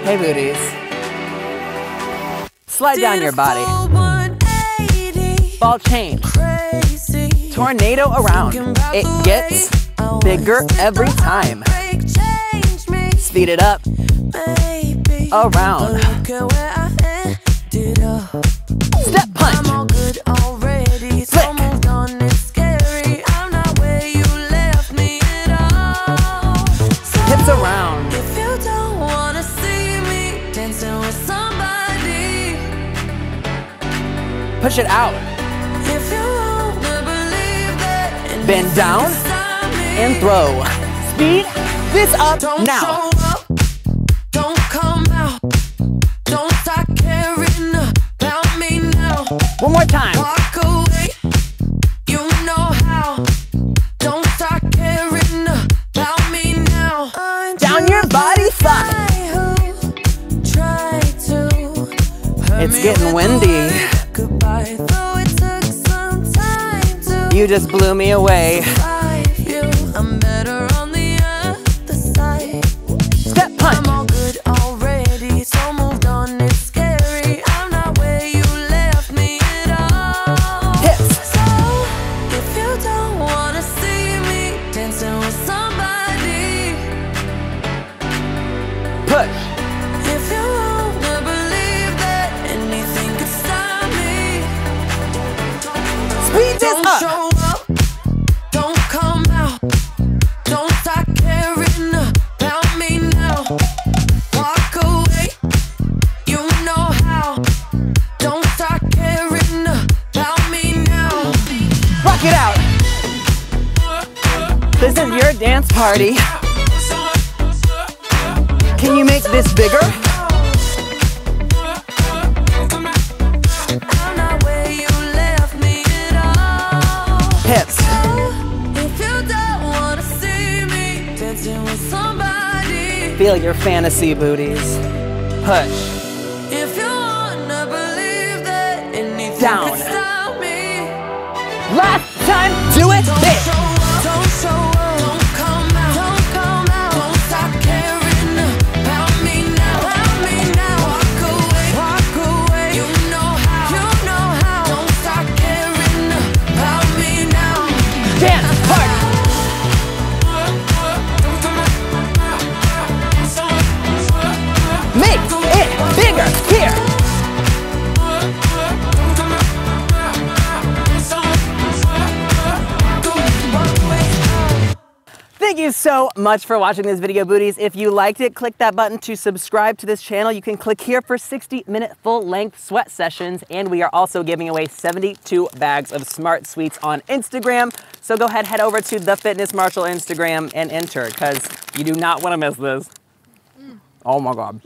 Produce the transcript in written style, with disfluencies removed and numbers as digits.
Hey booties. Slide down your body. Ball change. Tornado around. It gets bigger every time. Speed it up. Around. Step punch. Flick. Hips around. Push it out. Bend down and throw. Speed this up now. Don't come out. Don't start caring about me now. One more time. Walk away. You know how. Don't start caring about me now. Down your body side. It's getting windy. You just blew me away. I'm better on the other side. Step punch. I'm all good already, so moved on, it's scary. I'm not where you left me at all. Hips. So, if you don't wanna see me dancing with somebody, Push. if you wanna believe that anything could stop me, Speed this don't up. show up, don't come out, don't start caring about me now. Walk away, you know how. Don't start caring about me now. Rock it out. This is your dance party. Can you make this bigger? I'm not where you left me at all. Hips. If you don't wanna see me dancing with somebody, Feel your fantasy booties. Push. if you wanna believe that anything Down. could stop me, Last time, do it don't big. show up, don't show up, don't come out, don't come out, don't stop caring about me now, walk away, you know how, don't stop caring about me now. Dance party. Make it bigger here. Thank you so much for watching this video, booties. If you liked it, click that button to subscribe to this channel. You can click here for 60-minute full-length sweat sessions, and we are also giving away 72 bags of SmartSweets on Instagram. So go ahead, head over to the Fitness Marshall Instagram and enter, because you do not want to miss this. Oh my God.